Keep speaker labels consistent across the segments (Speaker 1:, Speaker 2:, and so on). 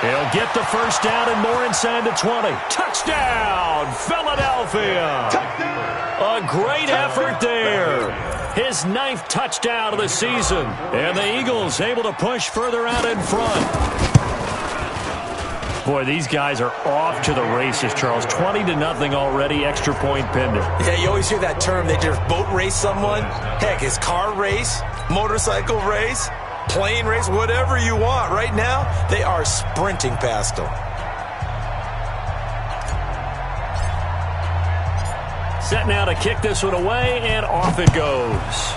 Speaker 1: He'll get the first down and more inside the 20. Touchdown, Philadelphia. A great effort there. His 9th touchdown of the season. And the Eagles able to push further out in front. Boy, these guys are off to the races, Charles. 20-0 already, extra point pending.
Speaker 2: Yeah, you always hear that term. They just boat race someone. Heck, it's car race, motorcycle race, plane race, whatever you want. Right now, they are sprinting past them.
Speaker 1: Set now to kick this one away, and off it goes.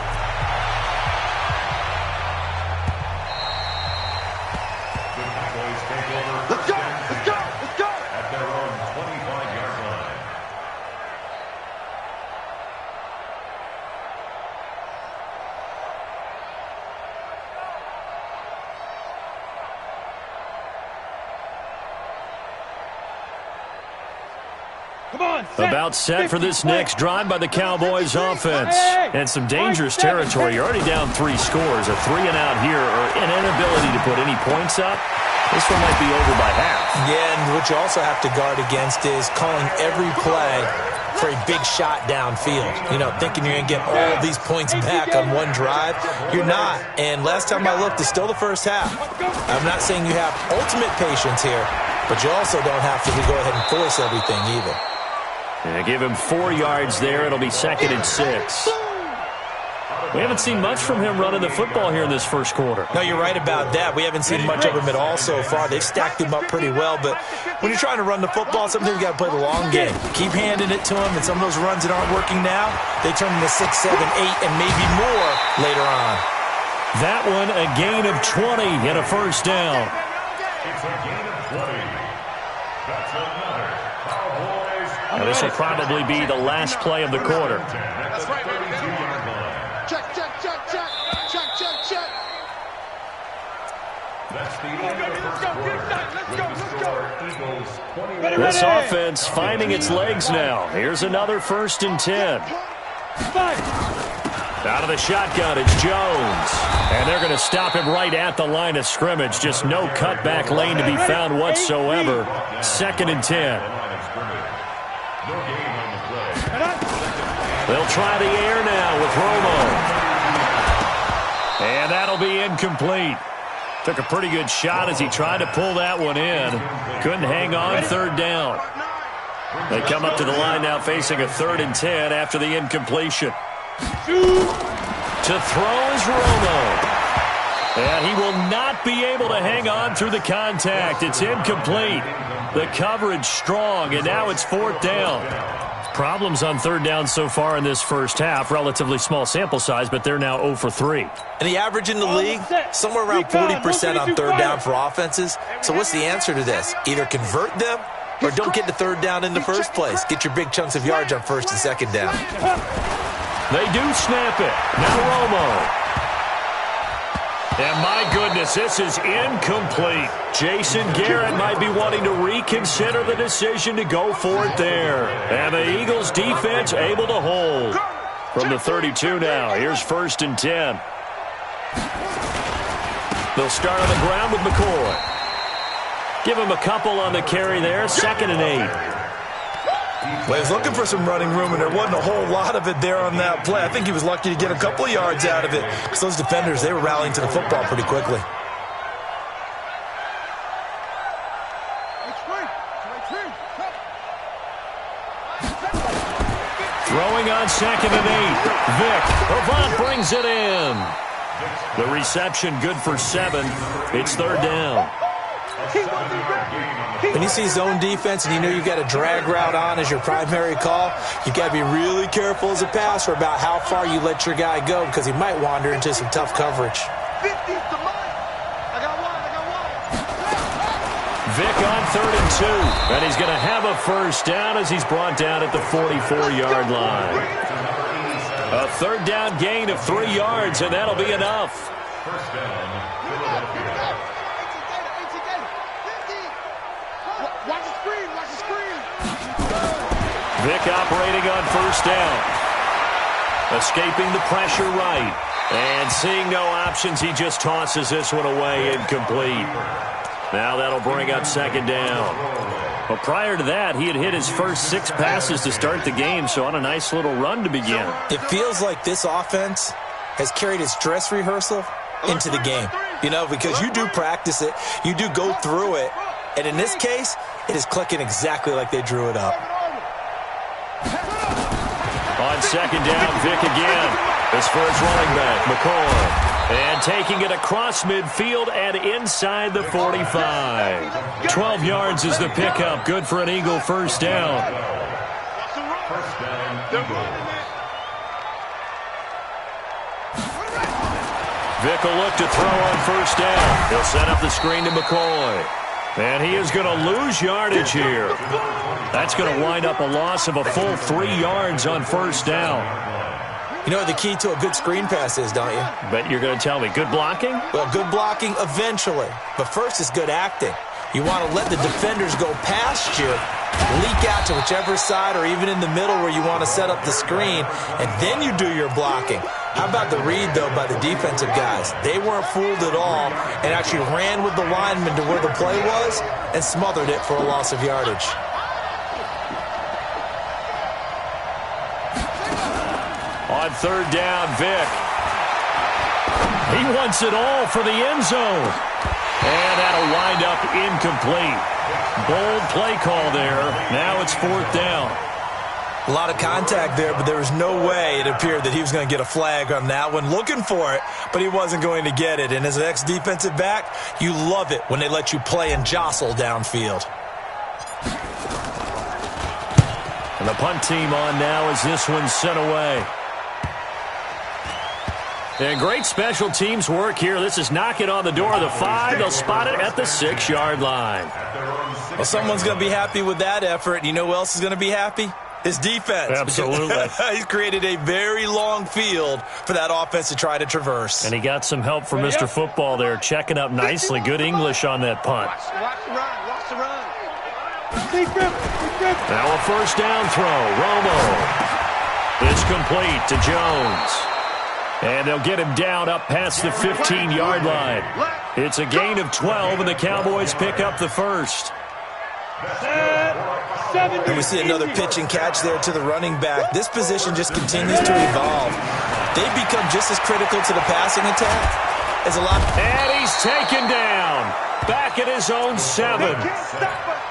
Speaker 1: About set for this next drive by the Cowboys offense. And some dangerous territory. You're already down 3 scores. A 3-and-out here or an inability to put any points up. This one might be over by half.
Speaker 2: Yeah, and what you also have to guard against is calling every play for a big shot downfield. You know, thinking you're going to get all these points back on one drive. You're not. And last time I looked, it's still the first half. I'm not saying you have ultimate patience here, but you also don't have to go ahead and force everything either.
Speaker 1: Yeah, give him 4 yards there. It'll be 2nd and 6. We haven't seen much from him running the football here in this first quarter.
Speaker 2: No, you're right about that. We haven't seen much of him at all so far. They've stacked him up pretty well, but when you're trying to run the football, sometimes you've got to play the long game. Keep handing it to him, and some of those runs that aren't working now, they turn into 6, 7, 8, and maybe more later on.
Speaker 1: That one, a gain of 20 and a first down.
Speaker 3: It's a gain of 20. That's another.
Speaker 1: Now this will probably be the last play of the quarter.
Speaker 3: That's right, baby. Check, check, check, check, check, check, check. That's the end of the first quarter.
Speaker 1: This offense finding its legs now. Here's another 1st and 10. Out of the shotgun, it's Jones. And they're going to stop him right at the line of scrimmage. Just no cutback lane to be found whatsoever. 2nd and 10. They'll try the air now with Romo. And that'll be incomplete. Took a pretty good shot as he tried to pull that one in. Couldn't hang on 3rd down. They come up to the line now facing a 3rd and 10 after the incompletion. To throw is Romo. And he will not be able to hang on through the contact. It's incomplete. The coverage strong, and now it's 4th down. Problems on 3rd down so far in this first half. Relatively small sample size, but they're now 0 for 3.
Speaker 2: And the average in the league, somewhere around 40% on 3rd down for offenses. So what's the answer to this? Either convert them or don't get to 3rd down in the first place. Get your big chunks of yards on 1st and 2nd down.
Speaker 1: They do snap it. Now Romo. And my goodness, this is incomplete. Jason Garrett might be wanting to reconsider the decision to go for it there. And the Eagles defense able to hold. From the 32 now, here's 1st and 10. They'll start on the ground with McCoy. Give him a couple on the carry there, 2nd and 8.
Speaker 2: Well, he was looking for some running room, and there wasn't a whole lot of it there on that play. I think he was lucky to get a couple of yards out of it because those defenders, they were rallying to the football pretty quickly.
Speaker 1: Throwing on 2nd and 8. Vic Avant brings it in. The reception good for 7. It's 3rd down.
Speaker 2: When you see zone defense and you know you've got a drag route on as your primary call, you've got to be really careful as a passer about how far you let your guy go because he might wander into some tough coverage.
Speaker 1: Vic on 3rd and 2. And he's going to have a first down as he's brought down at the 44-yard line. A 3rd down gain of 3 yards, and that'll be enough.
Speaker 3: First down, Philadelphia.
Speaker 1: Vic operating on 1st down. Escaping the pressure right. And seeing no options, he just tosses this one away incomplete. Now that'll bring up second down. Well, prior to that, he had hit his first 6 passes to start the game, so on a nice little run to begin.
Speaker 2: It feels like this offense has carried its dress rehearsal into the game. You know, because you do practice it, you do go through it, and in this case, it is clicking exactly like they drew it up.
Speaker 1: On second down, Vick again. This for his running back, McCoy. And taking it across midfield and inside the 45. 12 yards is the pickup. Good for an Eagle first down. Vick will look to throw on first down. He'll set up the screen to McCoy. And he is going to lose yardage here. That's going to wind up a loss of a full 3 yards on first down.
Speaker 2: You know what the key to a good screen pass is, don't you?
Speaker 1: Bet you're going to tell me. Good blocking?
Speaker 2: Well, good blocking eventually. But first is good acting. You want to let the defenders go past you, leak out to whichever side or even in the middle where you want to set up the screen, and then you do your blocking. How about the read, though, by the defensive guys? They weren't fooled at all and actually ran with the lineman to where the play was and smothered it for a loss of yardage.
Speaker 1: On third down, Vick. He wants it all for the end zone. And that'll wind up incomplete. Bold play call there. Now it's fourth down.
Speaker 2: A lot of contact there, but there was no way it appeared that he was going to get a flag on that one. Looking for it, but he wasn't going to get it. And as an ex-defensive back, you love it when they let you play and jostle downfield.
Speaker 1: And the punt team on now as this one's sent away. And great special teams work here. This is knocking on the door of the 5. They'll spot it at the 6-yard line.
Speaker 2: Well, someone's going to be happy with that effort. You know who else is going to be happy? His defense.
Speaker 1: Absolutely.
Speaker 2: He's created a very long field for that offense to try to traverse.
Speaker 1: And he got some help from Mr. Football there, checking up nicely. Good English on that punt.
Speaker 3: Watch the run. Watch the run.
Speaker 1: Now a first down throw. Romo. It's complete to Jones. And they'll get him down up past the 15-yard line. It's a gain of 12, and the Cowboys pick up the first.
Speaker 2: And we see another pitch and catch there to the running back. This position just continues to evolve. They've become just as critical to the passing attack as a lot.
Speaker 1: And he's taken down. Back at his own 7.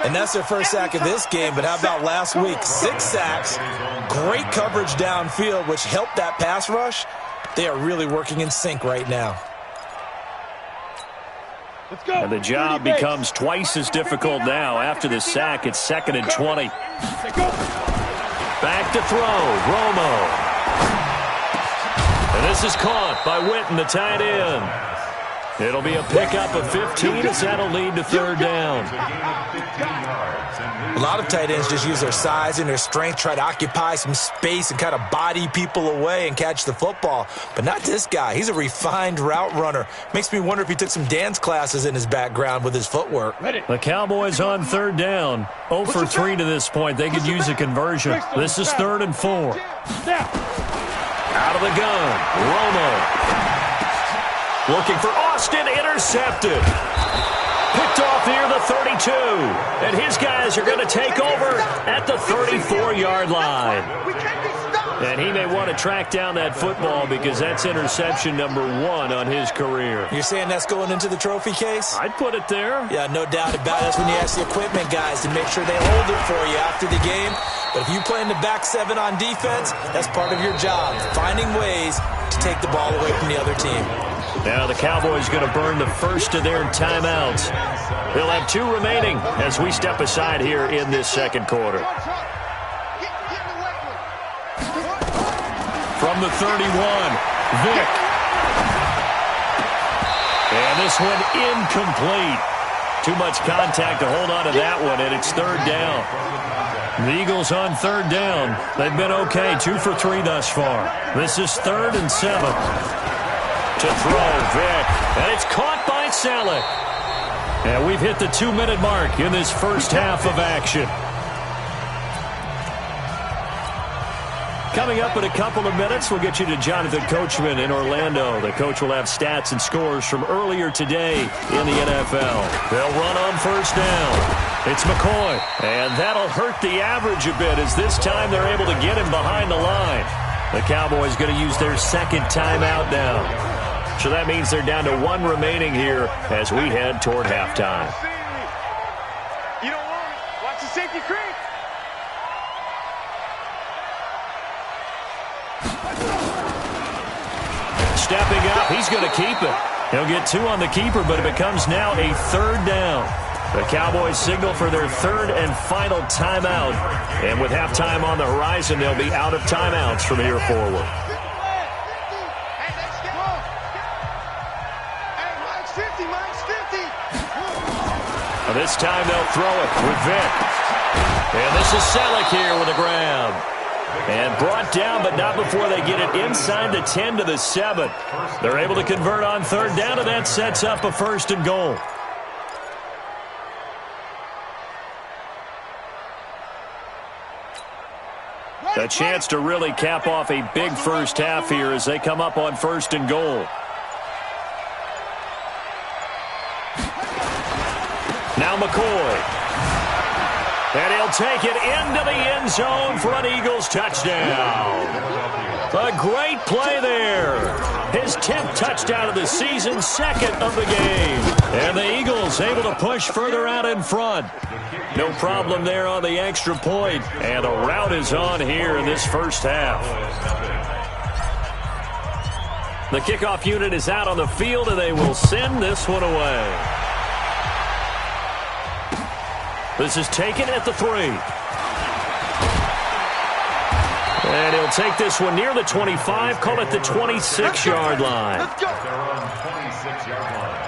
Speaker 2: And that's their first sack of this game, but how about last week? 6 sacks, great coverage downfield, which helped that pass rush. They are really working in sync right now.
Speaker 1: And the job becomes twice as difficult now. After the sack, it's 2nd and 20. Back to throw, Romo. And this is caught by Witten, the tight end. It'll be a pickup of 15 as that'll lead to third down.
Speaker 2: A lot of tight ends just use their size and their strength, try to occupy some space and kind of body people away and catch the football. But not this guy. He's a refined route runner. Makes me wonder if he took some dance classes in his background with his footwork.
Speaker 1: The Cowboys on third down. 0 for 3 to this point. They could use a conversion. This is 3rd and 4. Out of the gun, Romo. Looking for Austin, intercepted. Picked off near the 32. And his guys are going to take over at the 34-yard line. And he may want to track down that football because that's interception number 1 on his career.
Speaker 2: You're saying that's going into the trophy case?
Speaker 1: I'd put it there.
Speaker 2: Yeah, no doubt about it. That's when you ask the equipment guys to make sure they hold it for you after the game. But if you play in the back 7 on defense, that's part of your job, finding ways to take the ball away from the other team.
Speaker 1: Now the Cowboys going to burn the first of their timeouts. They'll have 2 remaining as we step aside here in this second quarter. From the 31, Vick. And this one incomplete. Too much contact to hold on to that one, and it's third down. The Eagles on third down. They've been okay, 2 for 3 thus far. This is 3rd and 7. To throw, Vick. And it's caught by Selleck. And we've hit the 2-minute mark in this first half of action. Coming up in a couple of minutes, we'll get you to Jonathan Coachman in Orlando. The coach will have stats and scores from earlier today in the NFL. They'll run on first down. It's McCoy, and that'll hurt the average a bit as this time they're able to get him behind the line. The Cowboys going to use their second timeout now. So that means they're down to one remaining here as we head toward halftime.
Speaker 3: You don't want it. Watch the safety creep.
Speaker 1: Stepping up, he's going to keep it. He'll get 2 on the keeper, but it becomes now a third down. The Cowboys signal for their third and final timeout. And with halftime on the horizon, they'll be out of timeouts from here forward. This time they'll throw it with Vick. And this is Selleck here with a grab. And brought down, but not before they get it inside the 10 to the 7. They're able to convert on third down, and that sets up a first and goal. A chance to really cap off a big first half here as they come up on first and goal. Now McCoy. And he'll take it into the end zone for an Eagles touchdown. A great play there. His 10th touchdown of the season, second of the game. And the Eagles able to push further out in front. No problem there on the extra point. And a rout is on here in this first half. The kickoff unit is out on the field, and they will send this one away. This is taken at the 3. And he'll take this one near the 25, call it the 26-yard line.
Speaker 3: Let's go.
Speaker 4: They're on the 26-yard line.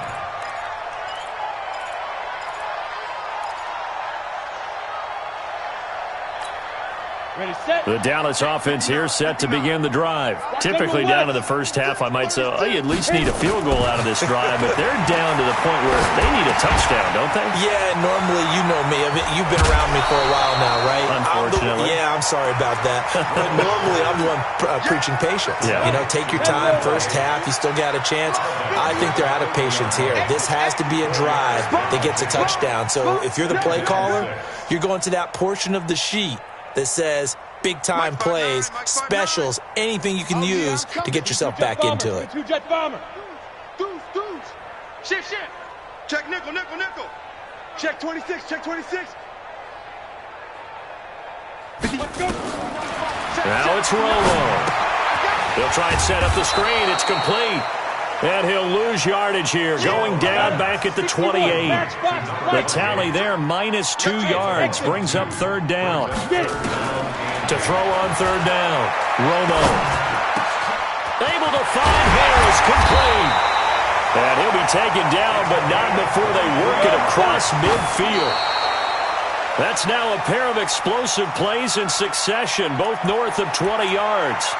Speaker 3: Ready, set.
Speaker 1: The Dallas offense here set to begin the drive. Typically down to the first half, I might say, oh, you at least need a field goal out of this drive, but they're down to the point where they need a touchdown, don't they?
Speaker 2: Yeah, normally, you know me. I mean, you've been around me for a while now, right?
Speaker 1: Unfortunately.
Speaker 2: I'm sorry about that. But normally, I'm the one preaching patience.
Speaker 1: Yeah.
Speaker 2: You know, take your time, first half, you still got a chance. I think they're out of patience here. This has to be a drive that gets a touchdown. So if you're the play caller, you're going to that portion of the sheet that says big-time plays, specials, anything you can use to get yourself back into it.
Speaker 3: Two-jet bomber. Deuce. Shift. Check nickel. Check 26, check 26.
Speaker 1: Now it's Romo. He'll try and set up the screen. It's complete. And he'll lose yardage here, going down back at the 28. The tally there, -2 yards, brings up third down. To throw on third down, Romo. Able to find Harris, complete. And he'll be taken down, but not before they work it across midfield. That's now a pair of explosive plays in succession, both north of 20 yards.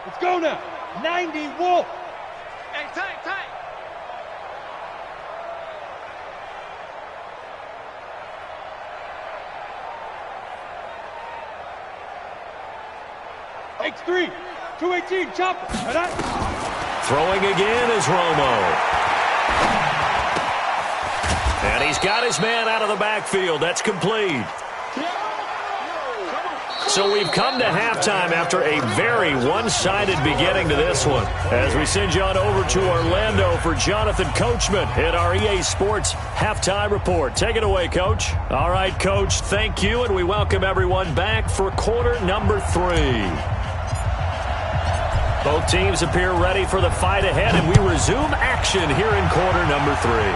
Speaker 3: Let's go now. 90 Wolf. Hey, tight. X3, 218, chopper.
Speaker 1: Throwing again is Romo. And he's got his man out of the backfield. That's complete. So we've come to halftime after a very one-sided beginning to this one. As we send you on over to Orlando for Jonathan Coachman at our EA Sports Halftime Report. Take it away, Coach. All right, Coach, thank you, and we welcome everyone back for quarter number 3. Both teams appear ready for the fight ahead, and we resume action here in quarter number 3.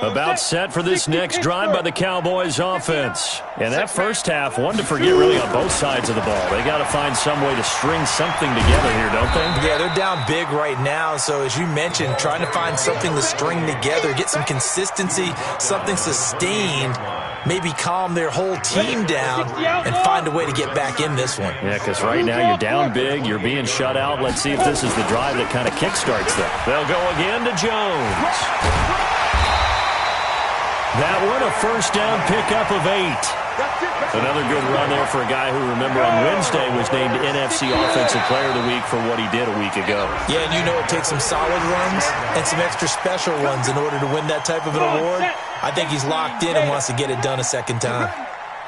Speaker 1: About set for this next drive by the Cowboys offense. And that first half, one to forget really on both sides of the ball. They got to find some way to string something together here, don't they?
Speaker 2: Yeah, they're down big right now. So as you mentioned, trying to find something to string together, get some consistency, something sustained, maybe calm their whole team down and find a way to get back in this one.
Speaker 1: Yeah, because right now you're down big, you're being shut out. Let's see if this is the drive that kind of kickstarts them. They'll go again to Jones. That one, a first down pickup of 8. Another good run there for a guy who, remember, on Wednesday was named NFC Offensive Player of the Week for what he did a week ago.
Speaker 2: Yeah, and you know it takes some solid runs and some extra special ones in order to win that type of an award. I think he's locked in and wants to get it done a second time.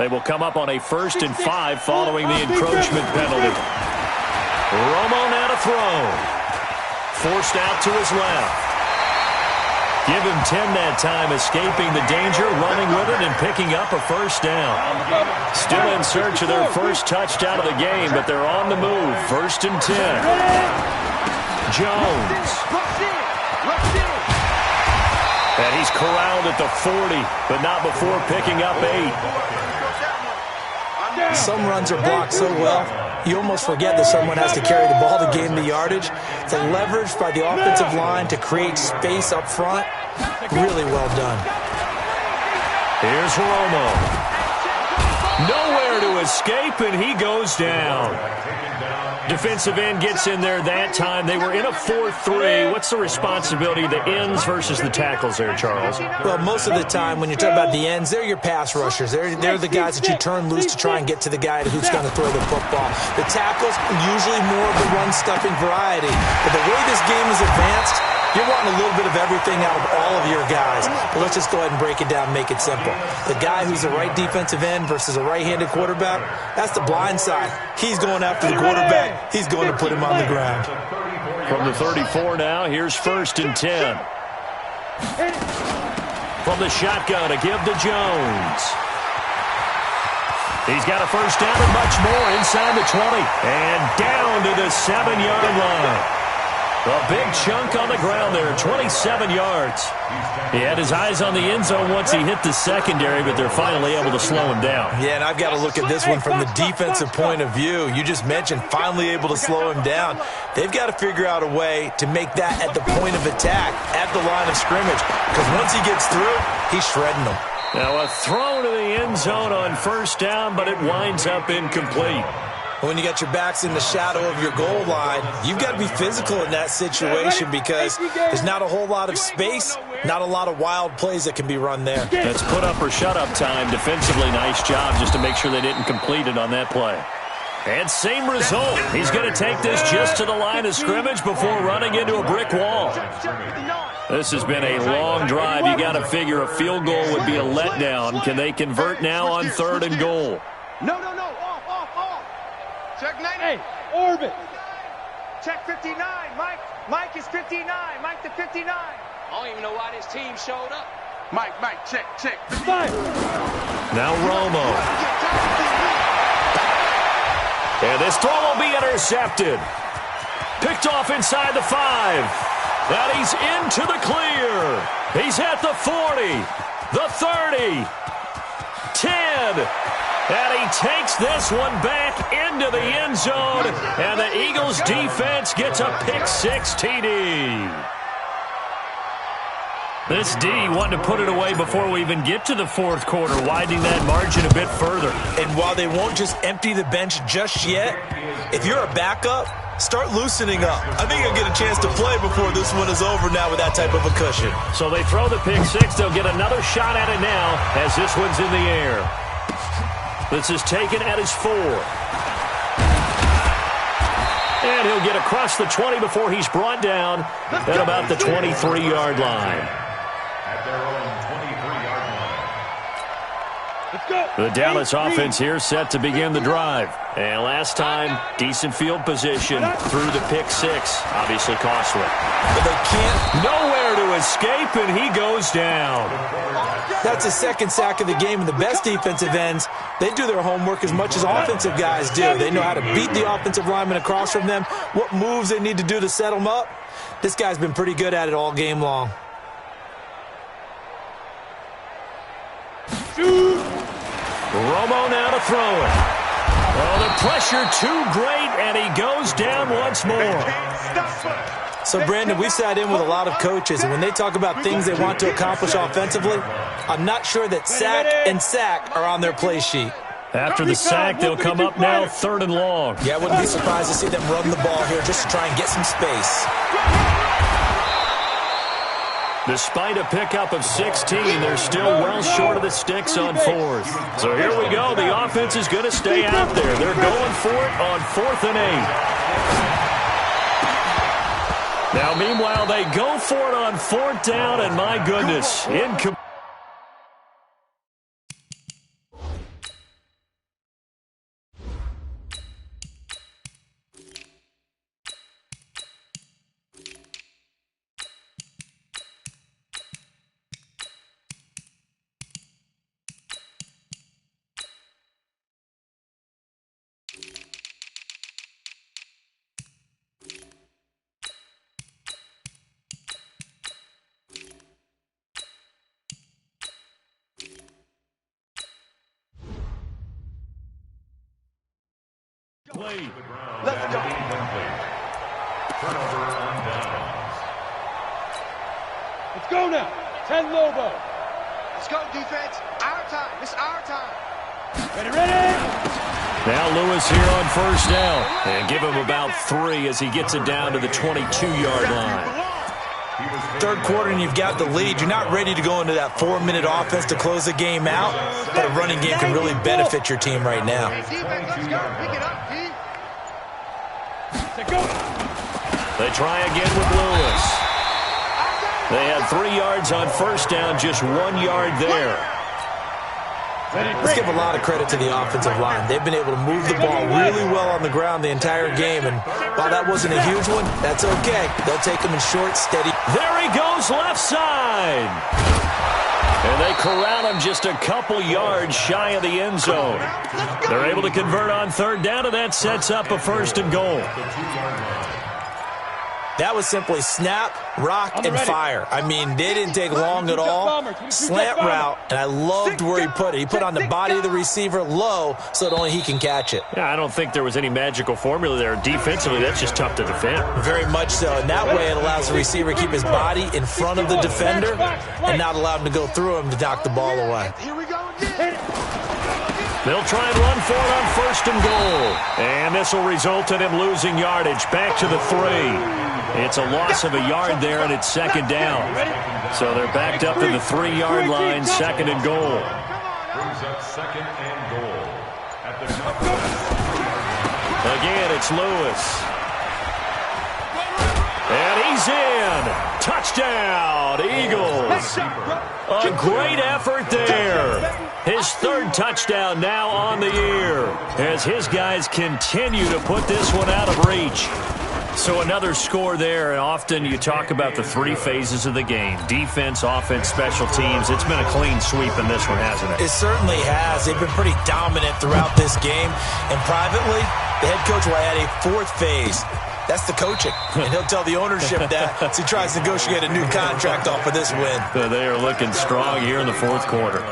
Speaker 1: They will come up on a 1st and 5 following the encroachment penalty. Romo now to throw. Forced out to his left. Give him 10 that time, escaping the danger, running with it, and picking up a first down. Still in search of their first touchdown of the game, but they're on the move. 1st and 10. Jones. And he's corralled at the 40, but not before picking up 8.
Speaker 2: Some runs are blocked so well, you almost forget that someone has to carry the ball to gain the yardage. The leverage by the offensive line to create space up front, really well done.
Speaker 1: Here's Romo. Nowhere to escape, and he goes down. Defensive end gets in there that time. They were in a 4-3. What's the responsibility of the ends versus the tackles there, Charles?
Speaker 2: Well, most of the time when you're talking about the ends, they're your pass rushers. They're the guys that you turn loose to try and get to the guy who's going to throw the football. The tackles, usually more of the run-stuffing variety. But the way this game is advanced, you're wanting a little bit of everything out of all of your guys. But let's just go ahead and break it down and make it simple. The guy who's a right defensive end versus a right-handed quarterback, that's the blind side. He's going after the quarterback. He's going to put him on the ground.
Speaker 1: From the 34 now, here's 1st and 10. From the shotgun, a give to Jones. He's got a first down and much more inside the 20. And down to the 7-yard line. A big chunk on the ground there, 27 yards. He had his eyes on the end zone once he hit the secondary, but they're finally able to slow him down.
Speaker 2: Yeah, and I've got to look at this one from the defensive point of view. You just mentioned finally able to slow him down. They've got to figure out a way to make that at the point of attack, at the line of scrimmage, because once he gets through, he's shredding them.
Speaker 1: Now a throw to the end zone on first down, but it winds up incomplete.
Speaker 2: When you got your backs in the shadow of your goal line, you've got to be physical in that situation because there's not a whole lot of space, not a lot of wild plays that can be run there.
Speaker 1: That's put up or shut up time. Defensively, nice job just to make sure they didn't complete it on that play. And same result. He's going to take this just to the line of scrimmage before running into a brick wall. This has been a long drive. You got to figure a field goal would be a letdown. Can they convert now on 3rd and goal?
Speaker 3: No. Check 90. Hey, orbit. Check 59. Mike is 59. Mike to 59. I don't even know why this team showed up. Mike, check. Fine.
Speaker 1: Now Romo. And this throw will be intercepted. Picked off inside the 5. And he's into the clear. He's at the 40, the 30, 10. And he takes this one back into the end zone. And the Eagles defense gets a pick-6 TD. This D wanting to put it away before we even get to the 4th quarter, widening that margin a bit further.
Speaker 2: And while they won't just empty the bench just yet, if you're a backup, start loosening up. I think you'll get a chance to play before this one is over now with that type of a cushion.
Speaker 1: So they throw the pick-6. They'll get another shot at it now as this one's in the air. This is taken at his 4. And he'll get across the 20 before he's brought down at about the 23-yard line.
Speaker 4: At their own 23-yard line.
Speaker 3: Let's go.
Speaker 1: The Dallas offense here set to begin the drive. And last time, decent field position through the pick-6. Obviously costly.
Speaker 2: But they can't.
Speaker 1: Nowhere to escape, and he goes down.
Speaker 2: That's his 2nd sack of the game, and the best defensive ends, they do their homework as much as offensive guys do. They know how to beat the offensive lineman across from them, what moves they need to do to set them up. This guy's been pretty good at it all game long.
Speaker 1: Romo now to throw it. Oh, the pressure too great, and he goes down once more.
Speaker 2: So, Brandon, we've sat in with a lot of coaches, and when they talk about things they want to accomplish offensively, I'm not sure that sack and sack are on their play sheet.
Speaker 1: After the sack, they'll come up now 3rd and long.
Speaker 2: Yeah, I wouldn't be surprised to see them run the ball here just to try and get some space.
Speaker 1: Despite a pickup of 16, they're still well short of the sticks on 4th. So here we go. The offense is going to stay out there. They're going for it on 4th and 8. Now, meanwhile, they go for it on 4th down, and my goodness, incomplete.
Speaker 3: Let's go.
Speaker 4: Turnover on downs.
Speaker 5: Let's go now. 10 Lobo.
Speaker 3: Let's go, defense. Our time. It's our time.
Speaker 5: Ready, ready.
Speaker 1: Now Lewis here on 1st down. And give him about 3 as he gets it down to the 22-yard line.
Speaker 2: 3rd quarter and you've got the lead. You're not ready to go into that 4-minute offense to close the game out, but a running game can really benefit your team right now.
Speaker 3: Defense, let's go. Pick it up, D.
Speaker 1: They try again with Lewis. They had 3 yards on 1st down, just 1 yard there.
Speaker 2: Let's give a lot of credit to the offensive line. They've been able to move the ball really well on the ground the entire game, and while that wasn't a huge one, that's okay. They'll take them in short, steady.
Speaker 1: There he goes, left side. And they corral him just a couple yards shy of the end zone. They're able to convert on 3rd down, and that sets up a 1st and goal.
Speaker 2: That was simply snap, rock, and fire. I mean, they didn't take long at all. Slant route, and I loved where he put it. He put on the body of the receiver low so that only he can catch it.
Speaker 1: Yeah, I don't think there was any magical formula there. Defensively, that's just tough to defend.
Speaker 2: Very much so. And that way it allows the receiver to keep his body in front of the defender and not allow him to go through him to knock the ball away.
Speaker 3: Here we go again.
Speaker 1: They'll try and run for it on 1st and goal. And this will result in him losing yardage. Back to the 3. It's a loss of a yard there, and it's 2nd down. So they're backed up to the 3-yard line, 2nd and goal.
Speaker 4: Brings up 2nd and goal. At the
Speaker 1: Again, it's Lewis. And he's in. Touchdown, Eagles. A great effort there. His 3rd touchdown now on the year as his guys continue to put this one out of reach. So another score there, and often you talk about the 3 phases of the game. Defense, offense, special teams. It's been a clean sweep in this one, hasn't it?
Speaker 2: It certainly has. They've been pretty dominant throughout this game. And privately, the head coach will add a 4th phase. That's the coaching. And he'll tell the ownership that as he tries to negotiate a new contract off of this win.
Speaker 1: They are looking strong here in the 4th quarter.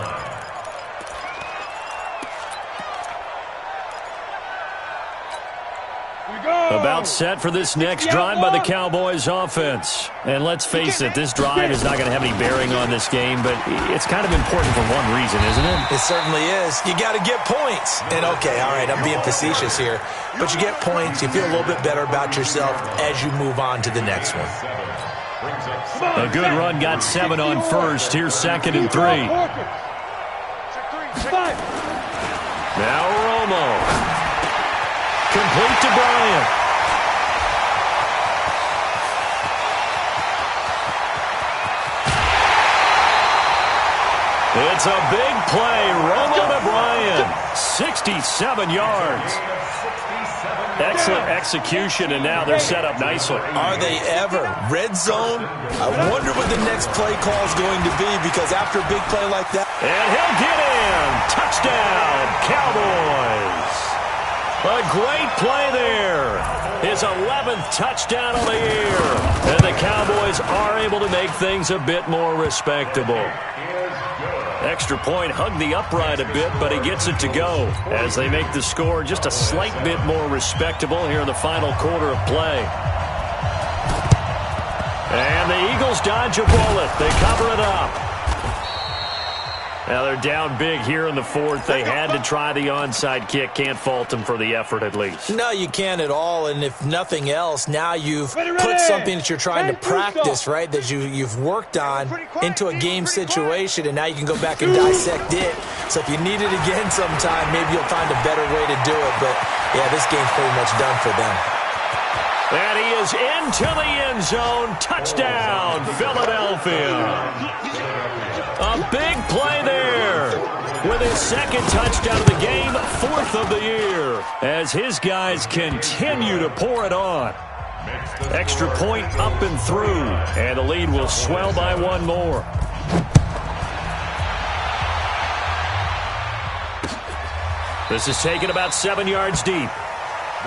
Speaker 1: About set for this next drive by the Cowboys offense. And let's face it, this drive is not going to have any bearing on this game, but it's kind of important for one reason, isn't it?
Speaker 2: It certainly is. You got to get points. And okay, all right, I'm being facetious here, but you get points, you feel a little bit better about yourself as you move on to the next one.
Speaker 1: A good run got 7 on 1st. Here's 2nd and 3. Now Romo. Complete to Bryant. It's a big play. Romo to Bryant. 67 yards. Excellent execution, and now they're set up nicely.
Speaker 2: Are they ever? Red zone? I wonder what the next play call is going to be, because after a big play like that...
Speaker 1: And he'll get in. Touchdown, Cowboys. A great play there. His 11th touchdown of the year. And the Cowboys are able to make things a bit more respectable. Extra point hugged the upright a bit, but he gets it to go as they make the score just a slight bit more respectable here in the final quarter of play. And the Eagles dodge a bullet. They cover it up. Now they're down big here in the fourth. They had to try the onside kick. Can't fault them for the effort at least.
Speaker 2: No, you can't at all. And if nothing else, now you've put something that you're trying to practice, right, that you've worked on into a game situation, and now you can go back and dissect it. So if you need it again sometime, maybe you'll find a better way to do it. But, yeah, this game's pretty much done for them.
Speaker 1: And he is into the end zone. Touchdown, Philadelphia. A big play there with his second touchdown of the game, fourth of the year, as his guys continue to pour it on. Extra point up and through, and the lead will swell by one more. This is taken about 7 yards deep.
Speaker 4: The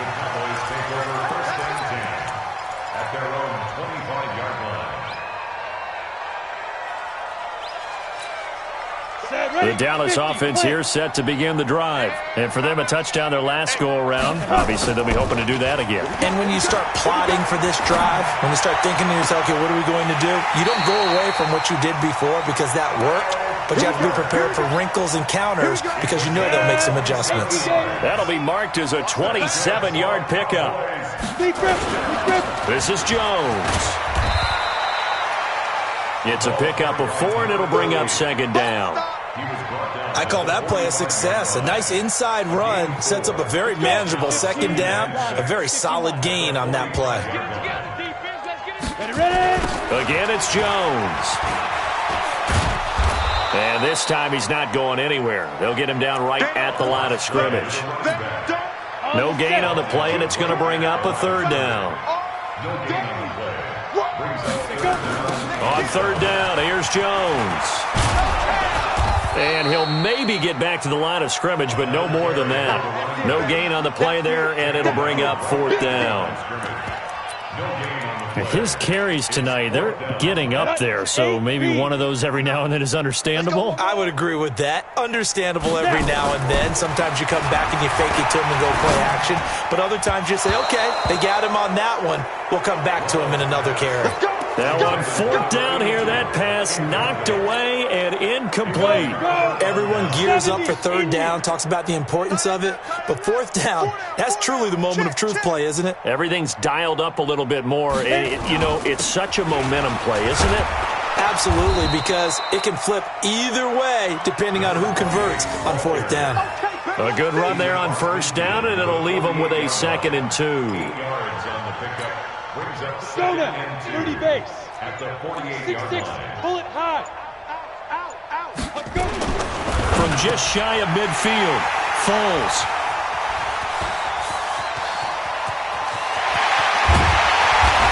Speaker 4: Cowboys take over first and 10 at their own 25-yard line.
Speaker 1: The Dallas offense here set to begin the drive. And for them, a touchdown their last go-around. Obviously, they'll be hoping to do that again.
Speaker 2: And when you start plotting for this drive, when you start thinking to yourself, okay, what are we going to do? You don't go away from what you did before because that worked, but you have to be prepared for wrinkles and counters because you know they'll make some adjustments.
Speaker 1: That'll be marked as a 27-yard pickup. This is Jones. It's a pickup of 4, and it'll bring up second down.
Speaker 2: I call that play a success. A nice inside run sets up a very manageable second down, a very solid gain on that play.
Speaker 1: Again, it's Jones. And this time he's not going anywhere. They'll get him down right at the line of scrimmage. No gain on the play, and it's going to bring up a third down. On third down, here's Jones. And he'll maybe get back to the line of scrimmage, but no more than that. No gain on the play there, and it'll bring up fourth down.
Speaker 6: His carries tonight, they're getting up there, so maybe one of those every now and then is understandable.
Speaker 2: I would agree with that. Understandable every now and then. Sometimes you come back and you fake it to him and go play action. But other times you say, okay, they got him on that one. We'll come back to him in another carry.
Speaker 1: Now on fourth down here, that pass knocked away and incomplete.
Speaker 2: Everyone gears up for third down, talks about the importance of it. But fourth down, that's truly the moment of truth play, isn't it?
Speaker 1: Everything's dialed up a little bit more. It's such a momentum play, isn't it?
Speaker 2: Absolutely, because it can flip either way depending on who converts on fourth down.
Speaker 1: A good run there on first down, and it'll leave them with a 2nd and 2.
Speaker 5: Sona, 30 base. At the 48-yard line. Pull it high. Out. Let's go.
Speaker 1: From just shy of midfield, Foles.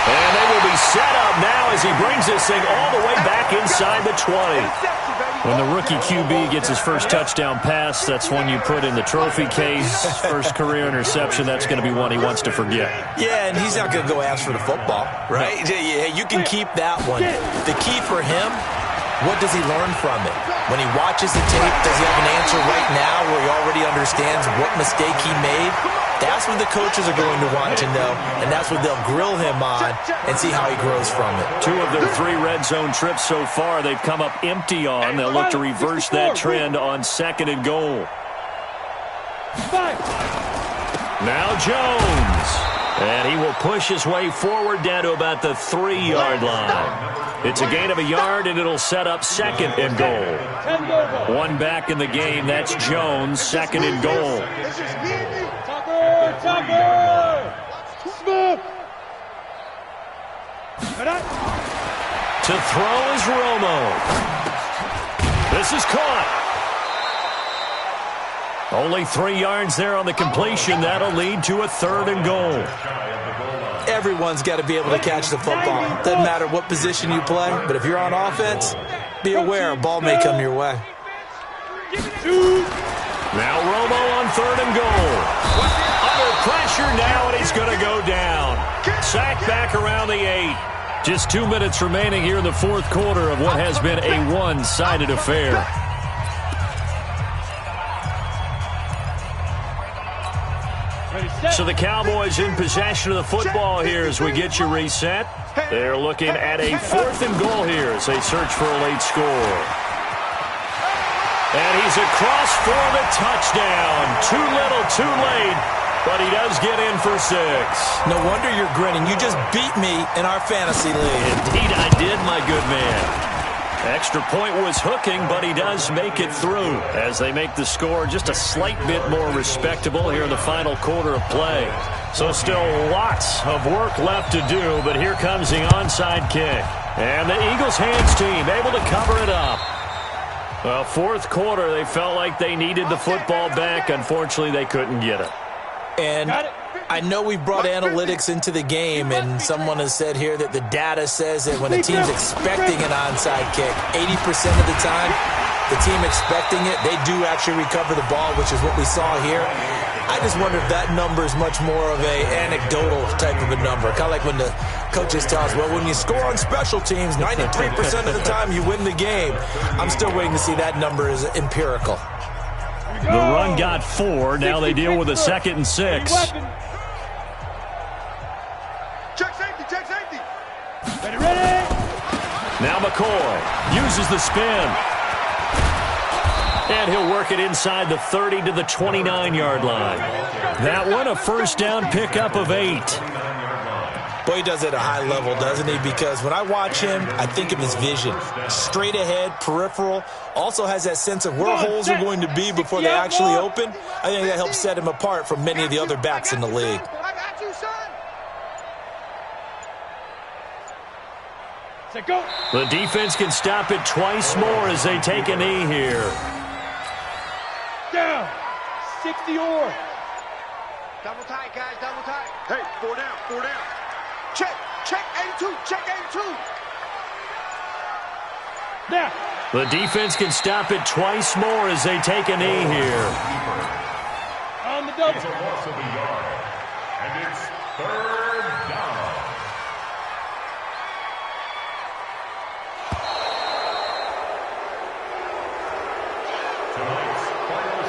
Speaker 1: And they will be set up now as he brings this thing all the way back inside the 20.
Speaker 6: When the rookie QB gets his first touchdown pass, that's one you put in the trophy case. First career interception, that's going to be one he wants to forget.
Speaker 2: Yeah, and he's not going to go ask for the football, right? Yeah, you can keep that one. The key for him, what does he learn from it? When he watches the tape, does he have an answer right now where he already understands what mistake he made? That's what the coaches are going to want to know, and that's what they'll grill him on and see how he grows from it.
Speaker 1: 2 of their 3 red zone trips so far, they've come up empty on. They'll look to reverse that trend on 2nd and goal. Now Jones. And he will push his way forward down to about the 3-yard line. It's a gain of a yard, and it'll set up 2nd and goal. One back in the game. That's Jones, 2nd and goal. To throw is Romo. This is caught. Only 3 yards there on the completion. That'll lead to a 3rd and goal.
Speaker 2: Everyone's got to be able to catch the football. Doesn't matter what position you play, but if you're on offense, be aware a ball may come your way.
Speaker 1: Now Romo on 3rd and goal. Under pressure now, and he's going to go down. Sacked back around the 8. Just 2 minutes remaining here in the fourth quarter of what has been a one-sided affair. So the Cowboys in possession of the football here as we get you reset. They're looking at a 4th and goal here as they search for a late score. And he's across for the touchdown. Too little, too late, but he does get in for 6.
Speaker 2: No wonder you're grinning. You just beat me in our fantasy league.
Speaker 1: Indeed I did, my good man. Extra point was hooking, but he does make it through as they make the score just a slight bit more respectable here in the final quarter of play. So still lots of work left to do, but here comes the onside kick. And the Eagles hands team able to cover it up. Well, 4th quarter, they felt like they needed the football back. Unfortunately, they couldn't get it.
Speaker 2: And I know we brought analytics into the game, and someone has said here that the data says that when a team's expecting an onside kick, 80% of the time, the team expecting it, they do actually recover the ball, which is what we saw here. I just wonder if that number is much more of a anecdotal type of a number. Kind of like when the coaches tell us, well, when you score on special teams, 93% of the time you win the game. I'm still waiting to see that number is empirical.
Speaker 1: The run got 4. Now they deal with a 2nd and 6.
Speaker 3: Check safety, check safety.
Speaker 5: Ready.
Speaker 1: Now McCoy uses the spin. And he'll work it inside the 30 to the 29-yard line. That one a first down pickup of 8.
Speaker 2: Boy, he does it at a high level, doesn't he? Because when I watch him, I think of his vision. Straight ahead, peripheral. Also has that sense of where holes are going to be before they actually open. I think that helps set him apart from many of the other backs in the league.
Speaker 3: I got you, son.
Speaker 5: Say go.
Speaker 1: The defense can stop it twice more as they take a knee here.
Speaker 5: Down. 60 or.
Speaker 3: Double tight, guys, double tight. Hey, 4 down, 4 down. Check 82, check 82.
Speaker 5: Now.
Speaker 1: The defense can stop it twice more as they take a knee here.
Speaker 5: On the double.
Speaker 4: It's a loss of a yard. And it's 3rd down.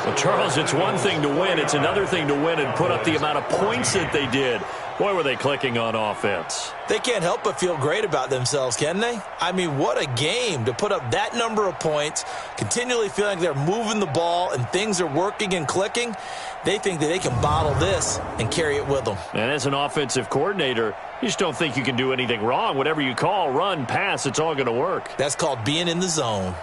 Speaker 1: Well, Charles, it's one thing to win. It's another thing to win and put up the amount of points that they did. Boy, were they clicking on offense.
Speaker 2: They can't help but feel great about themselves, can they? I mean, what a game to put up that number of points, continually feeling they're moving the ball and things are working and clicking. They think that they can bottle this and carry it with them.
Speaker 1: And as an offensive coordinator, you just don't think you can do anything wrong. Whatever you call, run, pass, it's all going to work.
Speaker 2: That's called being in the zone.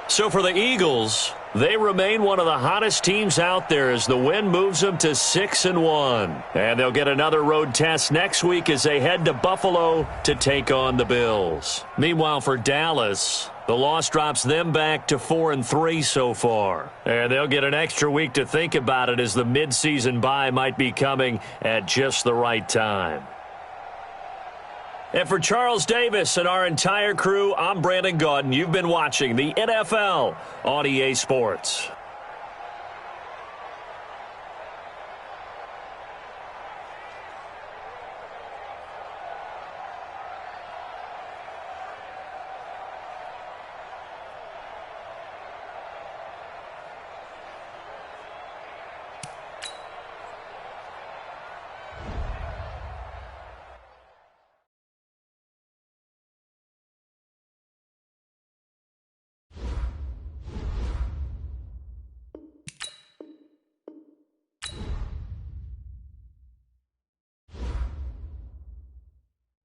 Speaker 1: So for the Eagles, they remain one of the hottest teams out there as the win moves them to 6-1. And they'll get another road test next week as they head to Buffalo to take on the Bills. Meanwhile, for Dallas, the loss drops them back to 4-3 so far. And they'll get an extra week to think about it as the midseason bye might be coming at just the right time. And for Charles Davis and our entire crew, I'm Brandon Gaudin. You've been watching the NFL on EA Sports.